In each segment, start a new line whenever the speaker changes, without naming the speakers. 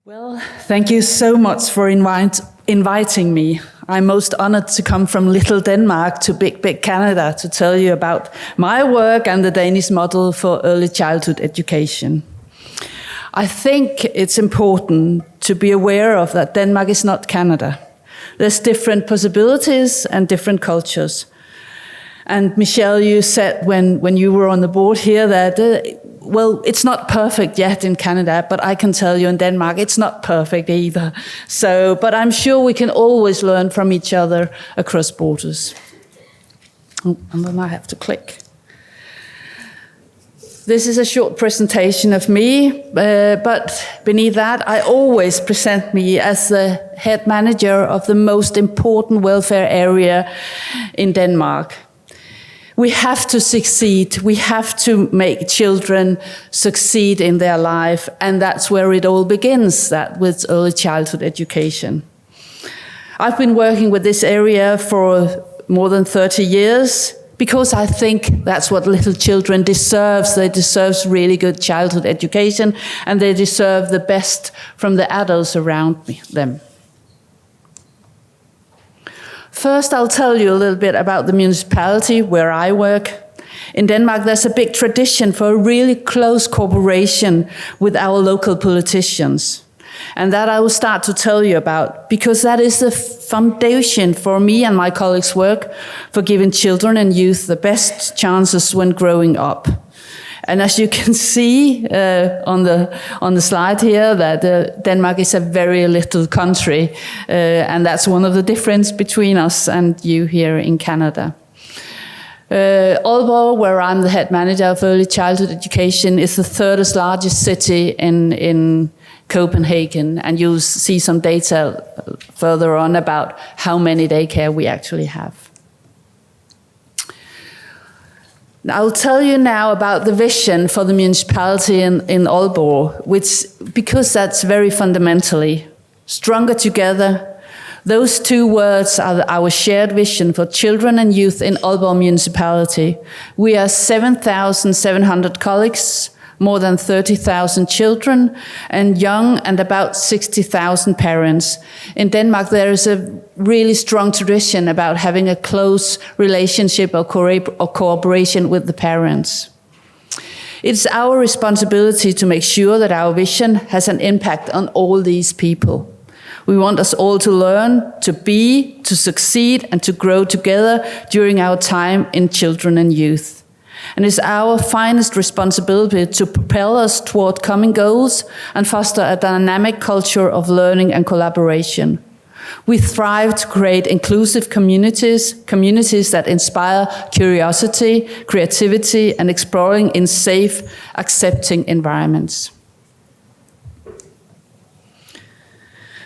Well, thank you so much for inviting me. I'm most honored to come from little Denmark to big Canada to tell you about my work and the Danish model for early childhood education. I think it's important to be aware of that Denmark is not Canada. There's different possibilities and different cultures. And Michelle, you said when you were on the board here that, well, it's not perfect yet in Canada, but I can tell you in Denmark, it's not perfect either. So, but I'm sure we can always learn from each other across borders. Oh, and then I have to click. This is a short presentation of me, but beneath that, I always present me as the head manager of the most important welfare area in Denmark. We have to succeed. We have to make children succeed in their life, and that's where it all begins, that with early childhood education. I've been working with this area for more than 30 years because I think that's what little children deserve. They deserve really good childhood education, and they deserve the best from the adults around them. First, I'll tell you a little bit about the municipality where I work. In Denmark, there's a big tradition for a really close cooperation with our local politicians. And that I will start to tell you about, because that is the foundation for me and my colleagues' work for giving children and youth the best chances when growing up. And as you can see on the slide here, that Denmark is a very little country, and that's one of the difference between us and you here in Canada. Aalborg, where I'm the head manager of early childhood education, is the third largest city in Copenhagen, and you'll see some data further on about how many daycare we actually have. I'll tell you now about the vision for the municipality in Aalborg, because that's very fundamentally stronger together. Those two words are our shared vision for children and youth in Aalborg Municipality. We are 7,700 colleagues, more than 30,000 children and young, and about 60,000 parents. In Denmark, there is a really strong tradition about having a close relationship or cooperation with the parents. It's our responsibility to make sure that our vision has an impact on all these people. We want us all to learn, to be, to succeed, and to grow together during our time in children and youth. And it's our finest responsibility to propel us toward common goals and foster a dynamic culture of learning and collaboration. We thrive to create inclusive communities that inspire curiosity, creativity, and exploring in safe, accepting environments.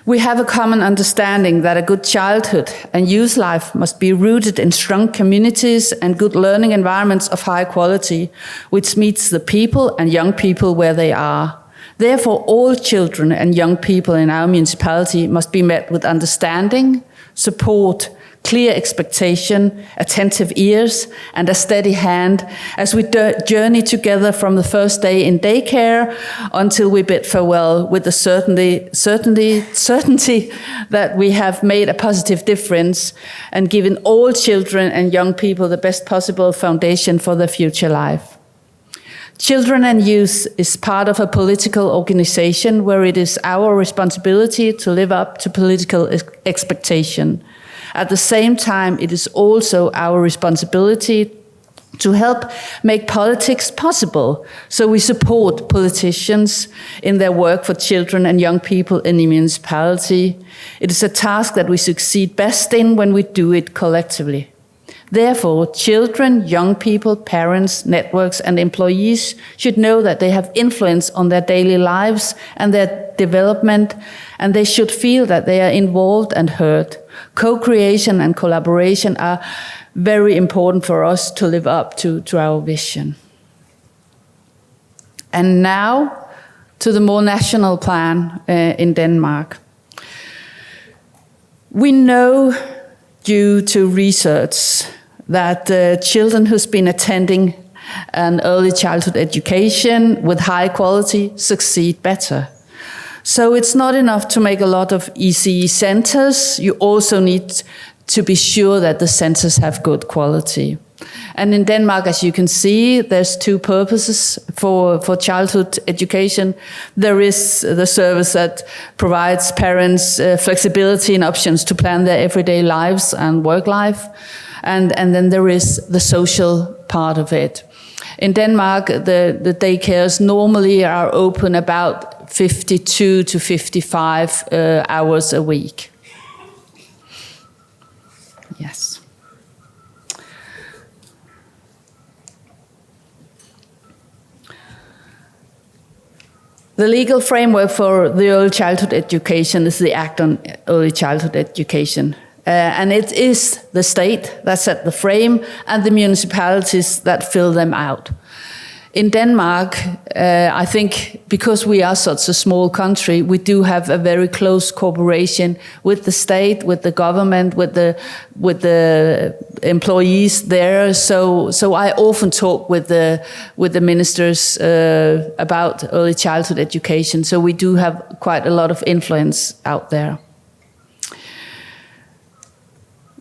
We have a common understanding that a good childhood and youth life must be rooted in strong communities and good learning environments of high quality, which meets the people and young people where they are. Therefore, all children and young people in our municipality must be met with understanding, support, clear expectation, attentive ears, and a steady hand as we journey together from the first day in daycare until we bid farewell with the certainty that we have made a positive difference and given all children and young people the best possible foundation for their future life. Children and Youth is part of a political organization where it is our responsibility to live up to political expectation. At the same time, it is also our responsibility to help make politics possible. So we support politicians in their work for children and young people in the municipality. It is a task that we succeed best in when we do it collectively. Therefore, children, young people, parents, networks, and employees should know that they have influence on their daily lives and their development, and they should feel that they are involved and heard. Co-creation and collaboration are very important for us to live up to our vision. And now to the more national plan in Denmark. We know due to research that children who's been attending an early childhood education with high quality succeed better. So it's not enough to make a lot of ECE centers. You also need to be sure that the centers have good quality. And in Denmark, as you can see, there's two purposes for childhood education. There is the service that provides parents flexibility and options to plan their everyday lives and work life. And then there is the social part of it. In Denmark, the daycares normally are open about 52 to 55 hours a week. Yes. The legal framework for the early childhood education is the Act on Early Childhood Education. And it is the state that set the frame and the municipalities that fill them out. In Denmark, I think because we are such a small country, we do have a very close cooperation with the state, with the government, with the employees there. So I often talk with the ministers about early childhood education. So we do have quite a lot of influence out there.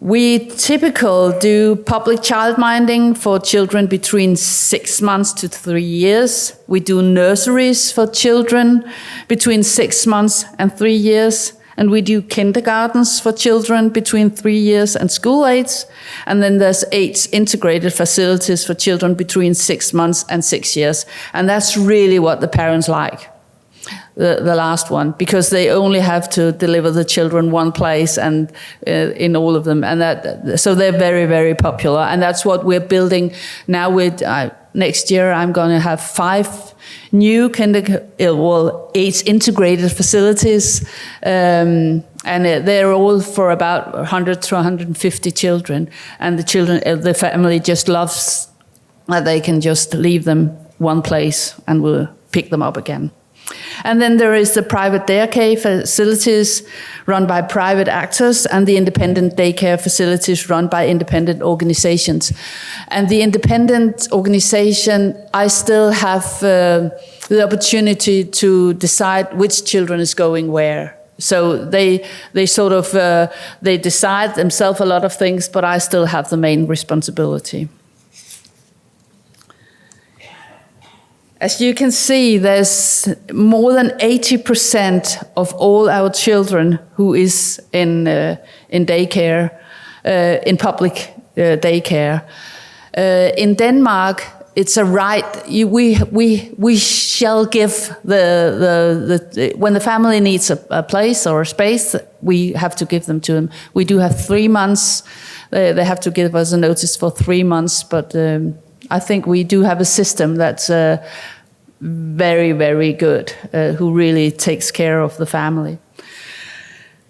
We typically do public childminding for children between 6 months to 3 years. We do nurseries for children between 6 months and 3 years. And we do kindergartens for children between 3 years and school age. And then there's 8 integrated facilities for children between 6 months and 6 years. And that's really what the parents like. The last one, because they only have to deliver the children one place and in all of them, and so they're very, very popular, and that's what we're building now. With next year, I'm going to have 5 new 8 integrated facilities, and they're all for about 100 to 150 children, and the family just loves that they can just leave them one place and we'll pick them up again. And then there is the private daycare facilities run by private actors and the independent daycare facilities run by independent organizations. And the independent organization, I still have the opportunity to decide which children is going where. So they sort of, they decide themselves a lot of things, but I still have the main responsibility. As you can see, there's more than 80% of all our children who is in daycare, in public daycare. In Denmark, it's a right. We shall give when the family needs a place or a space, we have to give them to them. We do have 3 months. They have to give us a notice for 3 months, but I think we do have a system that's very, very good, who really takes care of the family.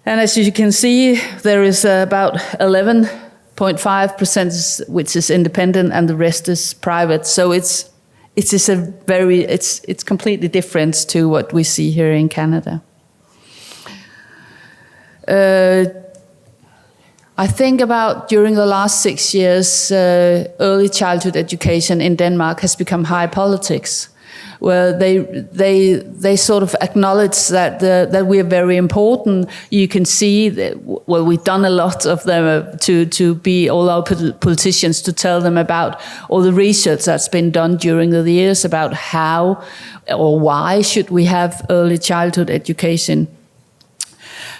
And as you can see, there is about 11.5% which is independent, and the rest is private. So it's completely different to what we see here in Canada. I think about during the last 6 years, early childhood education in Denmark has become high politics, where they sort of acknowledge that we are very important. You can see that, well, we've done a lot of them to be all our politicians to tell them about all the research that's been done during the years about how or why should we have early childhood education.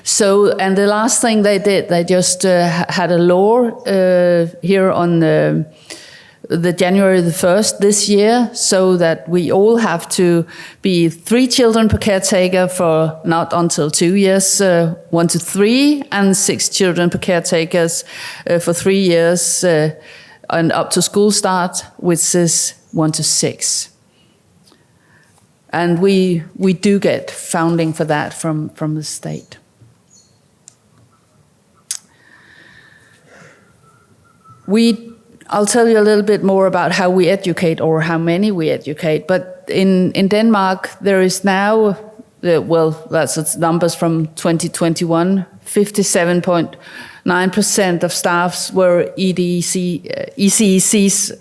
So, and the last thing they did, they just had a law here on the January the 1st this year, so that we all have to be 3 children per caretaker for not until 2 years, 1 to 3, and 6 children per caretakers for 3 years, and up to school start, which is 1 to 6. And we do get funding for that from the state. I'll tell you a little bit more about how we educate or how many we educate. But in Denmark, there is now, well, that's numbers from 2021, 57.9% of staffs were ECEC's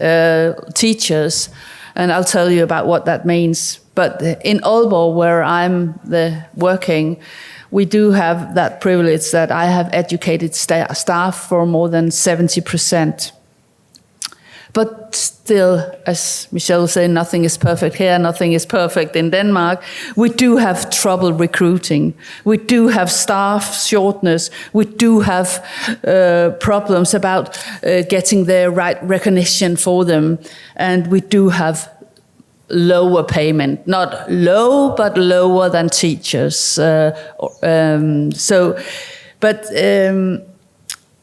teachers, and I'll tell you about what that means. But in Aalborg, where I'm working, we do have that privilege that I have educated staff for more than 70%. But still, as Michelle said, nothing is perfect here, nothing is perfect in Denmark. We do have trouble recruiting. We do have staff shortness. We do have problems about getting the right recognition for them. And we do have lower payment, not low, but lower than teachers.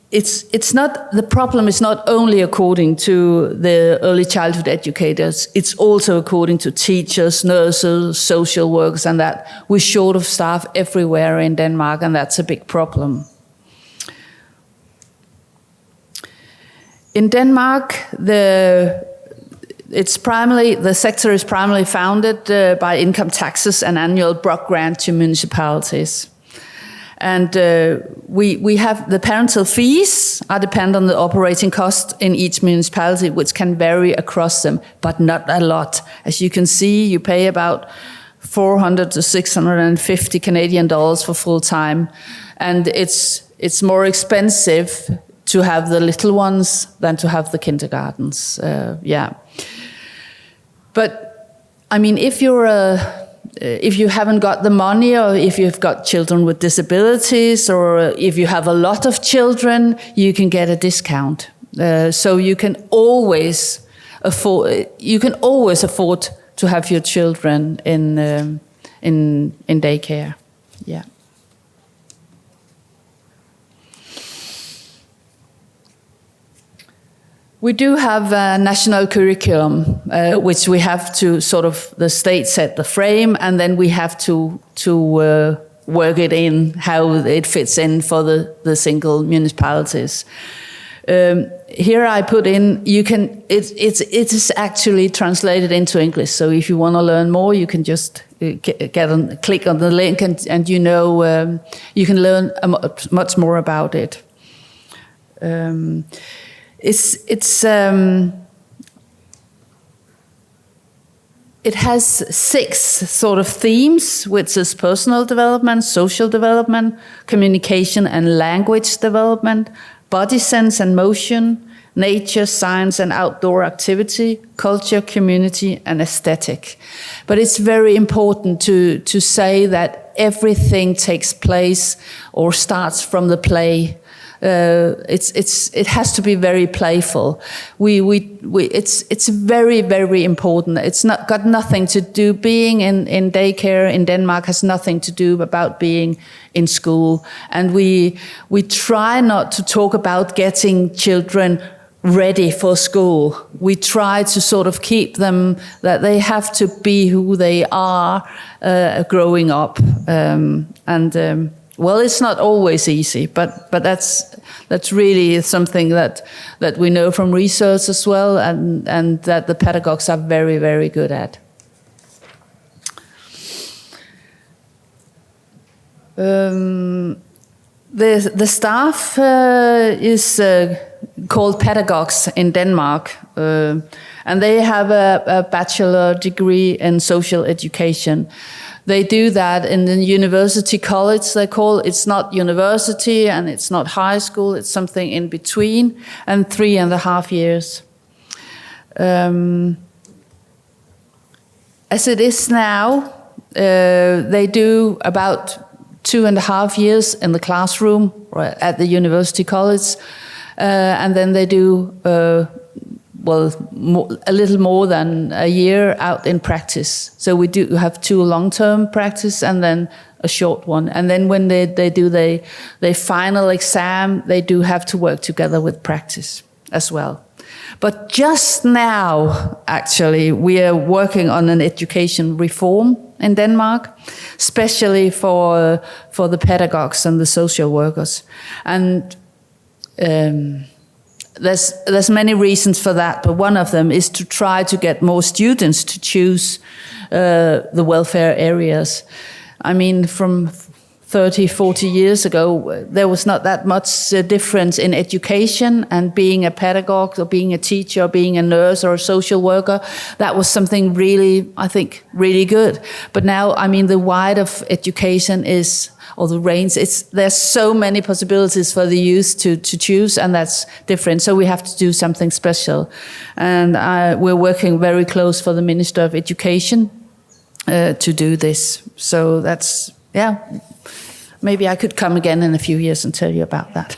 It's not, the problem is not only according to the early childhood educators, it's also according to teachers, nurses, social workers, and that we're short of staff everywhere in Denmark, and that's a big problem. In Denmark, the sector is primarily founded by income taxes and annual block grant to municipalities. And we have the parental fees are dependent on the operating cost in each municipality, which can vary across them, but not a lot. As you can see, you pay about 400 to 650 Canadian dollars for full time, and it's more expensive to have the little ones than to have the kindergartens. But I mean, if you haven't got the money, or if you've got children with disabilities, or if you have a lot of children, you can get a discount. So you can always afford to have your children in daycare. Yeah. We do have a national curriculum, which we have to the state set the frame, and then we have to work it in, how it fits in for the single municipalities. Here I put in, it is actually translated into English, so if you want to learn more, you can just click on the link, and you can learn much more about it. It has 6 sort of themes, which is personal development, social development, communication and language development, body sense and motion, nature, science and outdoor activity, culture, community and aesthetic. But it's very important to say that everything takes place or starts from the play. It has to be very playful. It's very, very important. It's got nothing to do, being in daycare in Denmark has nothing to do about being in school. And we try not to talk about getting children ready for school. We try to keep them, that they have to be who they are growing up. Well, it's not always easy, but that's really something that we know from research as well, and that the pedagogues are very, very good at. The staff is called pedagogues in Denmark, and they have a bachelor degree in social education. They do that in the university college, they call it. It's not university and it's not high school, it's something in between, and 3.5 years. As it is now, they do about 2.5 years in the classroom at the university college, and then they do a little more than a year out in practice. So we do have 2 long-term practice and then a short one. And then when they do their final exam, they do have to work together with practice as well. But just now, actually, we are working on an education reform in Denmark, especially for the pedagogues and the social workers. And there's many reasons for that, but one of them is to try to get more students to choose the welfare areas. I mean, from 30, 40 years ago, there was not that much difference in education, and being a pedagogue or being a teacher or being a nurse or a social worker, that was something really, I think, really good. But now, I mean, the wide of education is, or the range, there's so many possibilities for the youth to choose, and that's different. So we have to do something special. And we're working very close for the Minister of Education to do this. So that's, yeah. Maybe I could come again in a few years and tell you about that.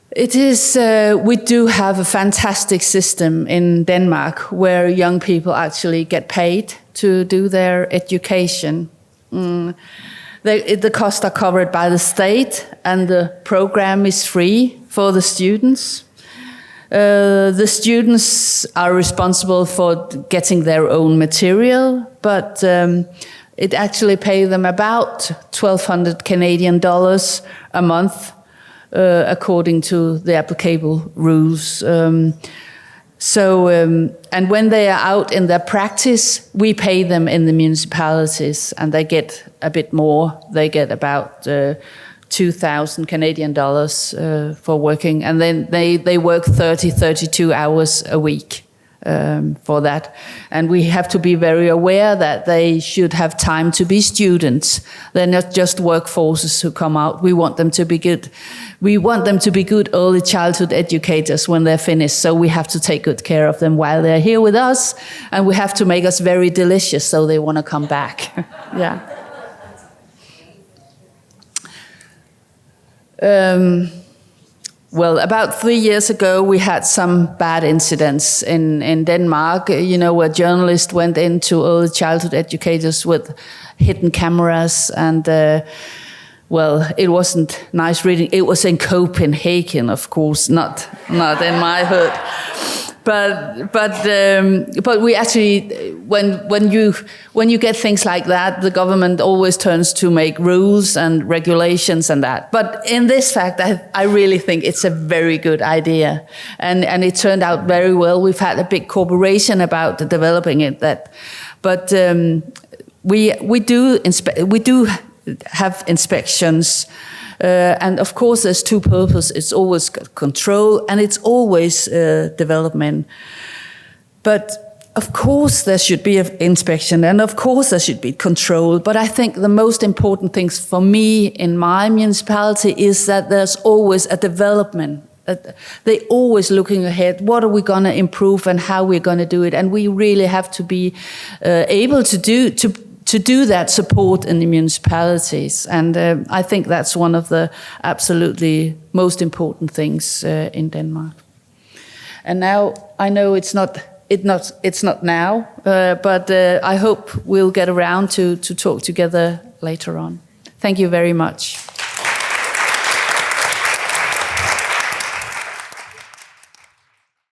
It is, we do have a fantastic system in Denmark where young people actually get paid to do their education. The costs are covered by the state, and the program is free for the students. The students are responsible for getting their own material, but it actually pays them about 1,200 Canadian dollars a month, according to the applicable rules. And when they are out in their practice, we pay them in the municipalities, and they get a bit more. They get about 2,000 Canadian dollars for working, and then they work 32 hours a week for that. And we have to be very aware that they should have time to be students. They're not just workforces who come out. We want them to be good. We want them to be good early childhood educators when they're finished. So we have to take good care of them while they're here with us, and we have to make us very delicious so they want to come back. Yeah. Well, about 3 years ago, we had some bad incidents in Denmark, where journalists went into early childhood educators with hidden cameras, and it wasn't nice reading. It was in Copenhagen, of course, not in my hood. But we actually, when you get things like that, the government always turns to make rules and regulations and that. But in this fact, I really think it's a very good idea, and it turned out very well. We've had a big cooperation about developing it. But we do have inspections. And of course, there's two purposes. It's always control, and it's always development. But of course, there should be an inspection, and of course, there should be control. But I think the most important things for me in my municipality is that there's always a development. They're always looking ahead. What are we going to improve, and how we're going to do it? And we really have to be able to do that support in the municipalities. And I think that's one of the absolutely most important things in Denmark. And now, I know it's not now, but I hope we'll get around to talk together later on. Thank you very much.